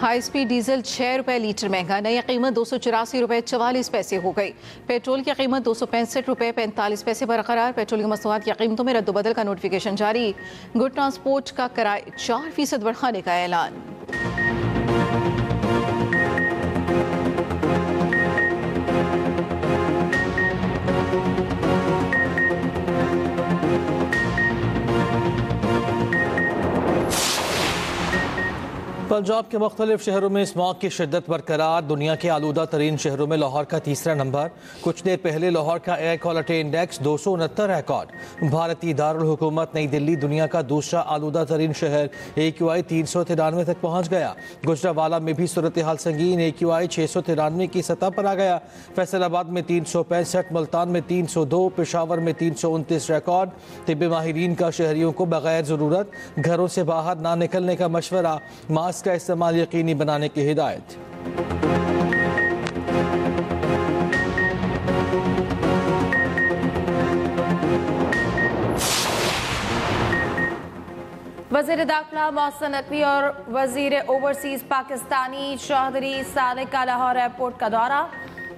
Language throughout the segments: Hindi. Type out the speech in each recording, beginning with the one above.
हाई स्पीड डीजल 6 रुपए लीटर महंगा, नई कीमत 284 रुपए 44 पैसे हो गई। पेट्रोल की कीमत 265 रुपए 45 पैसे बरकरार। पेट्रोलियम मसनूआत की कीमतों में रद्दबदल का नोटिफिकेशन जारी। गुड ट्रांसपोर्ट का किराए 4% बढ़ाने का ऐलान। पंजाब के मुख्तलिफ शहरों में स्मॉग की शिद्दत बरकरार। दुनिया के आलूदा तरीन शहरों में लाहौर का तीसरा नंबर। कुछ देर पहले लाहौर का एयर क्वालिटी इंडेक्स 269 रिकॉर्ड। भारतीय दारुल हुकूमत नई दिल्ली दुनिया का दूसरा आलूदा तरीन शहर। AQI 393 तक पहुँच गया। गुजरावाला में भी सूरत हाल संगीन। AQI 693 की सतह पर आ गया। फैसलाबाद में 365, मुल्तान में 302, पेशावर में 329 रिकॉर्ड। तिब्बी माहिरीन का शहरियों को बगैर ज़रूरत घरों से बाहर ना निकलने का मशवरा। मास्क का इस्तेमाल यकीनी बनाने की हिदायत। वज़ीर दाखिला मोहसिन नकवी और वज़ीर ओवरसीज़ पाकिस्तानी चौधरी सादिक का लाहौर एयरपोर्ट का दौरा।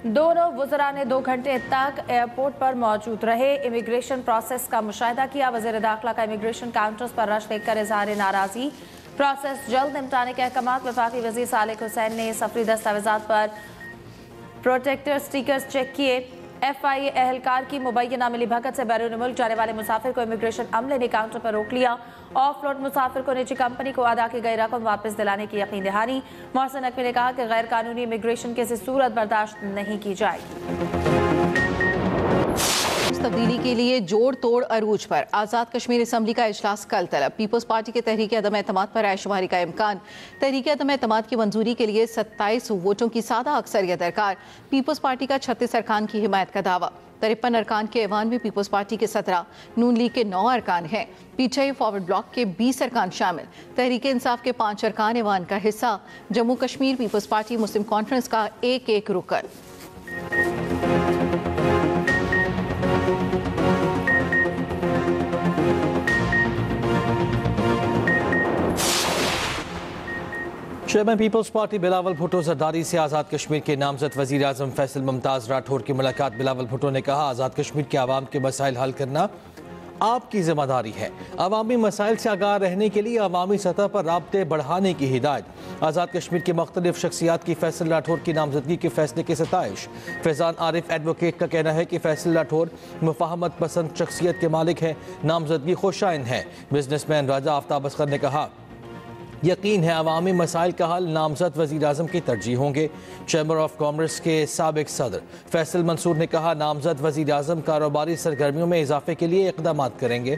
दोनों वज़रा ने 2 घंटे तक एयरपोर्ट पर मौजूद रहे। इमिग्रेशन प्रोसेस का मुशाहिदा किया। वज़ीर दाखिला का इमिग्रेशन काउंटर्स पर रश देखकर इज़हार नाराज़गी। प्रोसेस जल्द निपटाने के अहकामात। वफाकी वज़ीर सालिक हुसैन ने सफरी दस्तावेज़ात पर प्रोटेक्टर स्टिकर्स चेक किए। FIA एहलकार की मुबैना मिली भगत से बैरून मुल्क जाने वाले मुसाफिर को इमिग्रेशन अमले ने काउंटर पर रोक लिया। ऑफ रोड मुसाफिर को निजी कंपनी को अदा की गई रकम वापस दिलाने की यकीन दहानी। मोहसिन नकवी ने कहा कि गैर कानूनी इमिग्रेशन किसी सूरत बर्दाश्त नहीं की जाएगी। तब्दीली के लिए जोड़ तोड़ अरूज पर। आज़ाद कश्मीर असम्बली का इजलास कल तलब। पीपल्स पार्टी के तहरीक अदम एतमाद पर रायशुमारी का इम्कान। तहरीक अदम एतमाद की मंजूरी के लिए 27 वोटों की सादा अक्सरियत दरकार। पीपल्स पार्टी का 36 अरकान की हिमायत का दावा। 53 अरकान के ऐवान में पीपल्स पार्टी के 17, नून लीग के 9 अरकान हैं। PTI फॉरवर्ड ब्लॉक के 20 अरकान शामिल। तहरीक इंसाफ के 5 अरकान ऐवान का हिस्सा। Jammu Kashmir Peoples Party Muslim Conference का एक रुकन। Chairman Peoples Party Bilawal Bhutto Zardari से आज़ाद कश्मीर के नामजद वज़ीर आज़म फैसल मुमताज़ राठौर की मुलाकात। बिलावल भुट्टो ने कहा, आज़ाद कश्मीर के आवाम के मसाइल हल करना आपकी जिम्मेदारी है। अवामी मसाइल से आगाह रहने के लिए अवामी सतह पर राब्ते बढ़ाने की हिदायत। आज़ाद कश्मीर के मुख्तलिफ शख्सियात की फैसल राठौर की नामजदगी के फैसले की सताइश। फैज़ान आरिफ एडवोकेट का कहना है कि फैसल राठौर मुफाहमत पसंद शख्सियत के मालिक हैं। नामजदगी खुशाइन है। बिजनेसमैन राजा आफ्ताब असगर ने कहा, यकीन है अवामी मसाइल का हल नामजद वज़ीर आज़म की तरजीह होंगे। चैम्बर ऑफ कॉमर्स के साबिक सदर फैसल मंसूर ने कहा, नामजद वज़ीर आज़म कारोबारी सरगर्मियों में इजाफे के लिए इक़दाम करेंगे।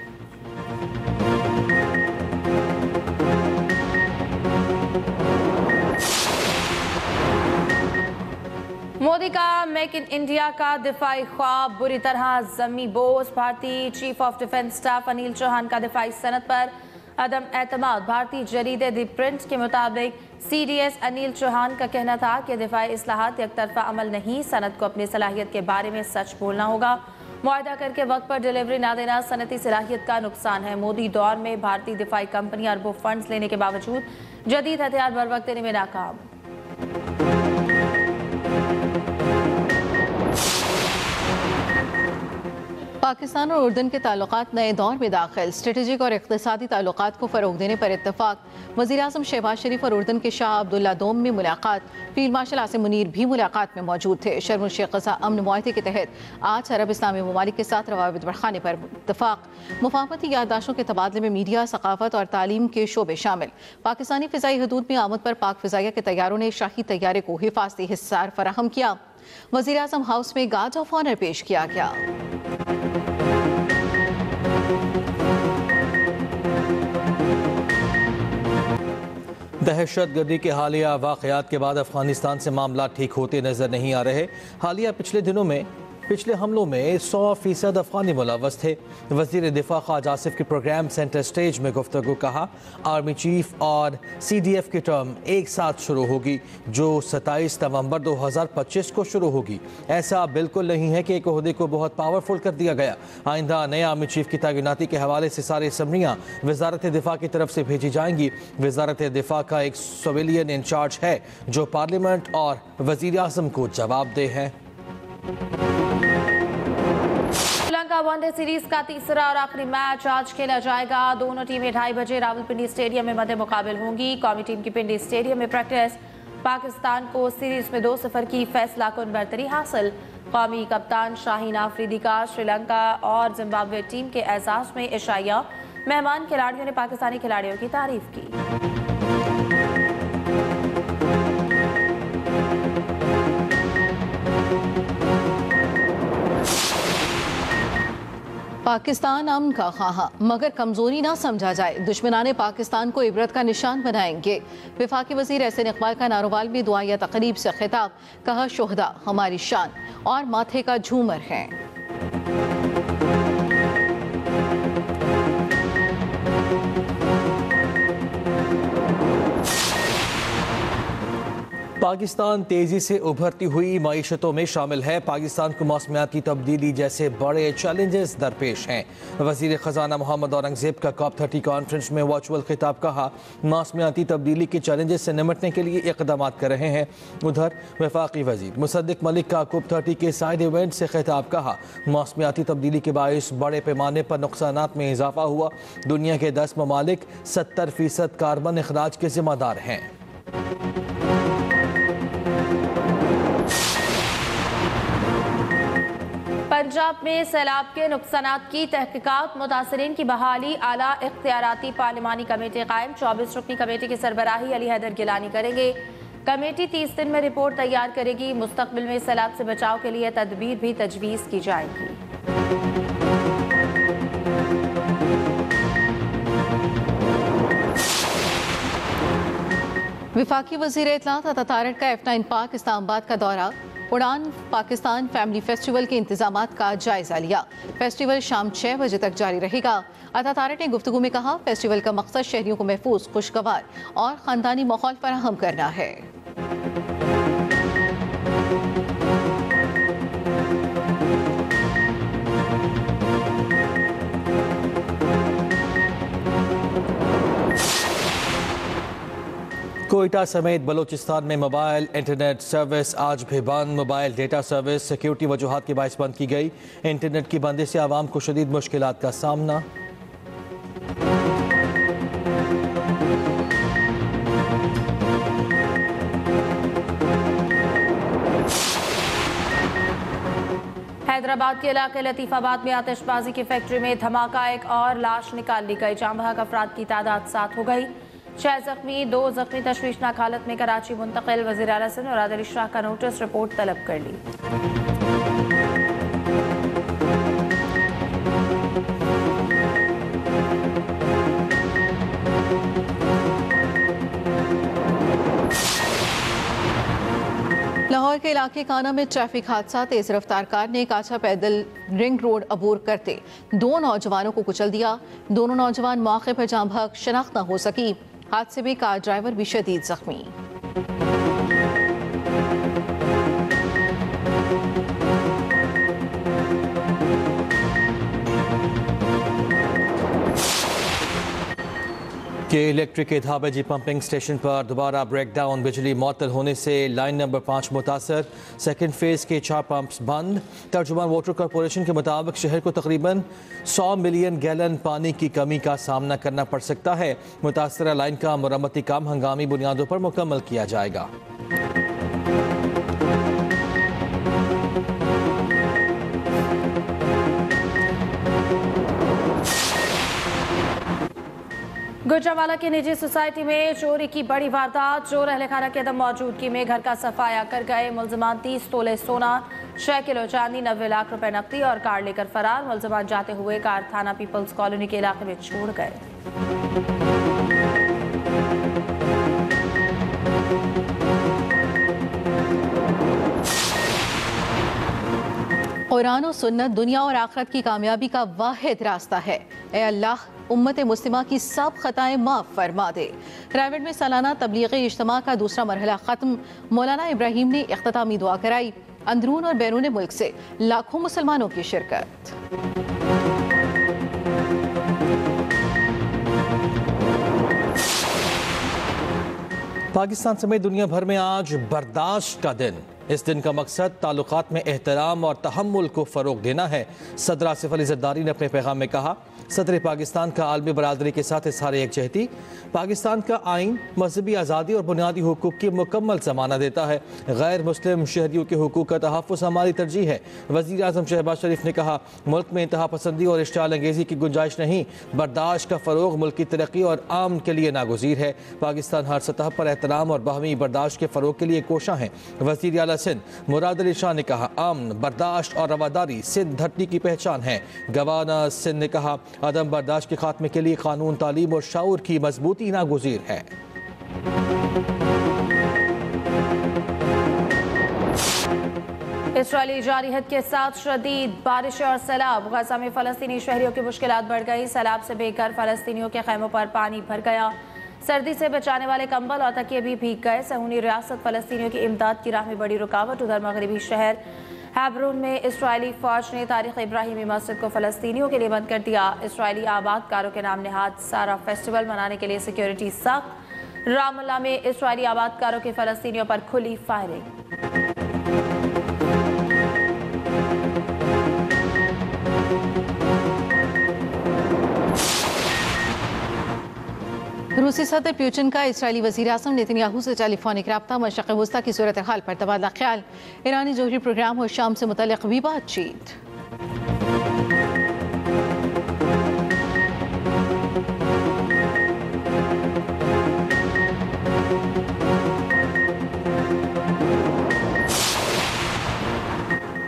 मोदी का मेक इन इंडिया का दिफाई ख्वाब बुरी तरह जमी बोस। भारतीय chief of defence staff Anil Chauhan का दिफाई सनत पर अदम एतमाद। भारतीय जरीदे दी प्रिंट के मुताबिक CDS अनिल चौहान का कहना था कि दिफाई इस्लाहात एक तरफा अमल नहीं, सनत को अपनी सलाहियत के बारे में सच बोलना होगा। मुआहदा करके वक्त पर डिलीवरी ना देना सनती सलाहियत का नुकसान है। मोदी दौर में भारतीय दिफाई कंपनी अरबों फंड्स लेने के बावजूद जदीद हथियार बर वक्त देने में नाकाम। पाकिस्तान और उर्दन के ताल्लुकात नए दौर में दाखिल। स्ट्रेटेजिक और इक़्तिसादी ताल्लुकात को फ़रोग देने पर इत्तफाक। वज़ीर आज़म शहबाज शरीफ और उर्दन के शाह अब्दुल्ला दोम में मुलाकात। फील्ड मार्शल आसिम मुनीर भी मुलाकात में मौजूद थे। शर्म शेख ग़ज़ा अमन मुआहदे के तहत 8 अरब इस्लामी ममालिक के साथ रवाबित बढ़ाने पर इत्तफाक। मुफाहमती याददाश्तों के तबादले में मीडिया, सकाफत और तालीम के शोबे शामिल। पाकिस्तानी फ़िज़ाई हदूद में आमद पर पाक फ़िज़ाइया के तैयारों ने शाही तैयारे को हिफाजती हिस्सार फराहम किया। वज़ीर आज़म हाउस में गार्ड ऑफ ऑनर पेश किया गया। दहशत गर्दी के हालिया वाक़यात के बाद अफगानिस्तान से मामला ठीक होते नजर नहीं आ रहे। हालिया पिछले दिनों में पिछले हमलों में 100% अफगानी मुलव्वस थे। वज़ीर दिफा ख्वाजा आसिफ की प्रोग्राम सेंटर स्टेज में गुफ्तगू कहा, आर्मी चीफ और CDF की टर्म एक साथ शुरू होगी जो 27 नवंबर 2025 को शुरू होगी। ऐसा बिल्कुल नहीं है कि एक ओहदे को बहुत पावरफुल कर दिया गया। आइंदा नए आर्मी चीफ की तैनाती के हवाले से सारी समरियाँ वजारत दिफा की तरफ से भेजी जाएंगी। वजारत दिफा का एक सिविलियन इंचार्ज है जो पार्लियामेंट और वज़ीर आज़म को जवाबदेह है। श्रीलंका वनडे सीरीज का तीसरा और आखिरी मैच आज खेला जाएगा। दोनों टीमें 2:30 बजे रावलपिंडी स्टेडियम में मद्दे मुकाबिल होंगी। कौमी टीम की पिंडी स्टेडियम में प्रैक्टिस। पाकिस्तान को सीरीज में 2-0 की फैसला कुन बरतरी हासिल। कौमी कप्तान शाहीन आफरीदी का श्रीलंका और जिम्बाब्वे टीम के एजाज में इशाया। मेहमान खिलाड़ियों ने पाकिस्तानी खिलाड़ियों की तारीफ की। पाकिस्तान अमन का ख्वाहा मगर कमजोरी ना समझा जाए। दुश्मनाने पाकिस्तान को इबरत का निशान बनाएंगे। वफाकी वजीर एहसन इकबाल का नारोवाल में दुआया तकरीब से खिताब। कहा, शोहदा हमारी शान और माथे का झूमर हैं। पाकिस्तान तेजी से उभरती हुई मईशतों में शामिल है। पाकिस्तान को मौसमियाती तब्दीली जैसे बड़े चैलेंजेस दरपेश हैं। वज़ीर ख़जाना मोहम्मद औरंगज़ेब का COP30 कॉन्फ्रेंस में वर्चुअल खिताब। कहा, मौसमियाती तब्दीली के चैलेंजेस से निमटने के लिए इक़दाम कर रहे हैं। उधर वफाकी वज़ीर मुसद्दिक मलिक का COP30 के साइड इवेंट से खिताब। कहा, मौसमियाती तब्दीली के बायस बड़े पैमाने पर नुकसानात में इजाफा हुआ। दुनिया के 10 ममालिक 70% कार्बन अखराज के ज़िम्मेदार हैं। पंजाब में सैलाब के नुकसानात की तहकीकात। मुतासरीन की बहाली आला इख्तियाराती पार्लिमानी कमेटी कायम। 24 रुकनी कमेटी की सरबराही अली हैदर गिलानी करेंगे। कमेटी 30 दिन में रिपोर्ट तैयार करेगी। मुस्तकबिल में सैलाब से बचाव के लिए तदबीर भी तजवीज़ की जाएगी। वफाकी वज़ीर इत्तलात अतातारक का F9 पाक इस्लामाबाद का दौरा। उड़ान पाकिस्तान फैमिली फेस्टिवल के इंतजामात का जायजा लिया। फेस्टिवल शाम 6 बजे तक जारी रहेगा। अतातारक ने गुफ्तगू में कहा, फेस्टिवल का मकसद शहरियों को महफूज, खुशगवार और ख़ानदानी माहौल फराहम करना है। कोयटा समेत बलूचिस्तान में मोबाइल इंटरनेट सर्विस आज भी बंद। मोबाइल डेटा सर्विस सिक्योरिटी वजूहात के बायस बंद की गई। इंटरनेट की बंदी से आवाम को शदीद मुश्किलात का सामना। हैदराबाद के इलाके लतीफाबाद में आतिशबाजी की फैक्ट्री में धमाका। एक और लाश निकाल ली गई। जाम बहक अफराद की तादाद 7 हो गई। 6 जख्मी, 2 जख्मी तशवीशनाक हालत में कराची मुंतकिल। वज़ीर आला सिंध मुराद अली शाह का नोटिस रिपोर्ट तलब कर ली। लाहौर के इलाके काना में ट्रैफिक हादसा। तेज रफ्तार कार ने काछा पैदल रिंग रोड अबूर करते 2 नौजवानों को कुचल दिया। दोनों नौजवान मौके पर जाम बहक शनाख्त न हो सकी। हादसे में कार ड्राइवर भी शदीद जख्मी। के इलेक्ट्रिक के धाबेजी पंपिंग स्टेशन पर दोबारा ब्रेकडाउन। बिजली मअतल होने से लाइन नंबर 5 मुतासर। सेकंड फेज के 4 पंप्स बंद। तर्जुमान वाटर कॉरपोरेशन के मुताबिक शहर को तकरीबन 100 मिलियन गैलन पानी की कमी का सामना करना पड़ सकता है। मुतासरा लाइन का मरम्मती काम हंगामी बुनियादों पर मुकम्मल किया जाएगा। गुजरावाला की निजी सोसाइटी में चोरी की बड़ी वारदात। चोर अहले खाना की अदम मौजूदगी में घर का सफाया कर गए। मुलजमान 30 तोले सोना, 6 किलो चांदी, 90 लाख रुपए नकदी और कार लेकर फरार। मुलजमान जाते हुए कार थाना पीपल्स कॉलोनी के इलाके में छोड़ गए। कुरान और सुन्नत दुनिया और आखिरत की कामयाबी का वाहिद रास्ता है। ए अल्लाह, उम्मत मुस्लिमा की सब खताएं माफ़ फरमा दे। रायगढ़ में सालाना तबलीगी इज्तिमा का दूसरा मरहला ख़त्म। मौलाना इब्राहिम ने इख्तितामी दुआ कराई। अंदरून और बैरून मुल्क से लाखों मुसलमानों की शिरकत। पाकिस्तान समेत दुनिया भर में आज बर्दाश्त का दिन। इस दिन का मकसद ताल्लुकात में एहतराम और तहम्मुल को फ़रोग देना है। सदर आसिफ अली ज़रदारी ने अपने पैगाम में कहा, सदर पाकिस्तान का आलमी बरादरी के साथ इज़हार यकजहती पाकिस्तान का आइन मजहबी आज़ादी और बुनियादी हुकूक की मुकम्मल ज़मानत देता है। गैर मुस्लिम शहरियों के हुकूक का तहफ़्फ़ुज़ हमारी तरजीह है। वज़ीर आज़म शहबाज शरीफ ने कहा, मुल्क में इंतहा पसंदी और इश्तिआल अंगेज़ी की गुंजाइश नहीं, बर्दाश्त का फ़रोग मुल्क की तरक्की और आम के लिए नागुज़ीर है। पाकिस्तान हर सतह पर एहतराम और बाहमी बर्दाश्त के फ़रोग के लिए कोशा है। वज़ीर आला सिंध मुराद अली शाह ने कहा, अमन, बर्दाश्त और रवादारी सिंध धरती की पहचान है। गवर्नर सिंध ने कहा, अदम बर्दाश्त के खात्मे के लिए कानून, तालीम और शऊर की मजबूती नागुज़ीर है। इसराइली जारहियत के साथ शदीद बारिश और सैलाब। गजा में फ़लस्तीनी शहरियों की मुश्किलात बढ़ गई। सैलाब से बेघर फ़लस्तीनियों के खैमों पर पानी भर गया। सर्दी से बचाने वाले कंबल और तकिए भी भीग गए। सहूनी रियासत फ़लस्तीनियों की इमदाद की राह में बड़ी रुकावट। उधर मगरबी शहर हेब्रोन में इसराइली फ़ौज ने तारीख़ इब्राहिमी मस्जिद को फ़लस्तीनियों के लिए बंद कर दिया। इसराइली आबादकारों के नाम नेहाद सारा फेस्टिवल मनाने के लिए सिक्योरिटी सख्त। रामल्ला में इसराइली आबादकारों की फ़लस्तीनियों पर खुली फायरिंग। रूसी सदर पुतिन का इसराइली वज़ीर आज़म नेतन्याहू से टेलीफोनिक रब्ता, मशरिक़ वस्ता की सूरत हाल पर तबादला ख्याल। ईरानी जोहरी प्रोग्राम और शाम से मुतल्लिक़ भी बातचीत।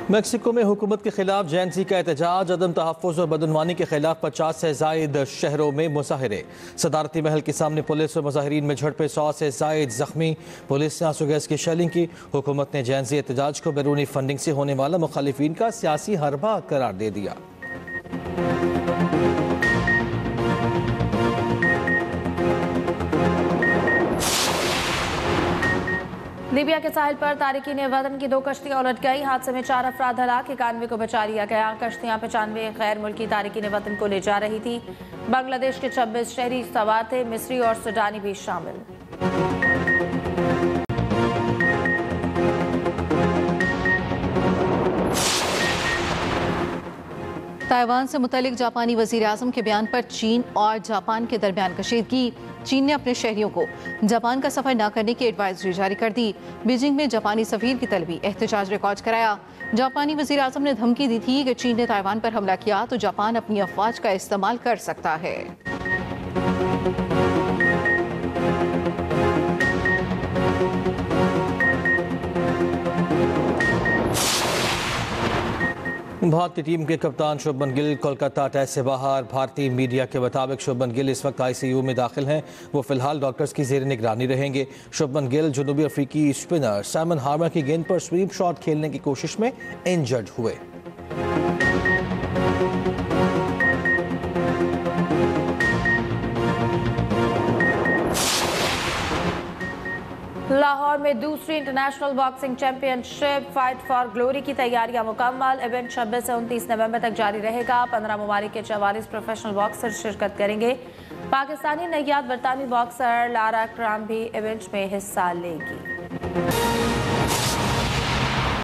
मेक्सिको में हुकूमत के खिलाफ जेएनसी का एहतजाज। अदम तहफ़्फ़ुज़ और बदउनवानी के खिलाफ 50 से ज़ायद शहरों में मुज़ाहरे। सदारती महल के सामने पुलिस और मुज़ाहिरीन में झड़पें, 100 से ज़ायद ज़ख्मी। पुलिस ने आंसू गैस की शेलिंग की। हुकूमत ने जेएनसी एहतजाज को बैरूनी फंडिंग से होने वाला मुखालिफिन का सियासी हरबा करार दे दिया। लीबिया के साहिल पर तारिकीन वतन की 2 कश्तियां उलट गई। हादसे में 4 अफराद हलाक, 91 को बचा लिया गया। कश्तियां 95 गैर मुल्की तारिकीन वतन को ले जा रही थी। बांग्लादेश के 26 शहरी सवार थे, मिस्री और सूडानी भी शामिल। ताइवान से मुतल्लिक जापानी वज़ीर आज़म के बयान पर चीन और जापान के दरमियान कशीदगी। चीन ने अपने शहरियों को जापान का सफ़र न करने की एडवाइजरी जारी कर दी। बीजिंग में जापानी सफ़ीर की तलबी एहतजाज रिकॉर्ड कराया। जापानी वज़ीर आज़म ने धमकी दी थी कि चीन ने ताइवान पर हमला किया तो जापान अपनी अफवाज का इस्तेमाल कर सकता है। भारतीय टीम के कप्तान शुभमन गिल कोलकाता टेस्ट से बाहर। भारतीय मीडिया के मुताबिक शुभमन गिल इस वक्त ICU में दाखिल हैं। वो फिलहाल डॉक्टर्स की ज़ेर निगरानी रहेंगे। शुभमन गिल जनूबी अफ्रीकी स्पिनर साइमन हार्मर की गेंद पर स्वीप शॉट खेलने की कोशिश में इंजर्ड हुए। लाहौर में दूसरी international boxing championship fight for glory की तैयारियां मुकम्मल। इवेंट 26 से 29 नवंबर तक जारी रहेगा। 15 ममालिक के 44 प्रोफेशनल बॉक्सर शिरकत करेंगे। Pakistani Nayyad बरतानवी boxer Lara cram भी इवेंट में हिस्सा लेगी।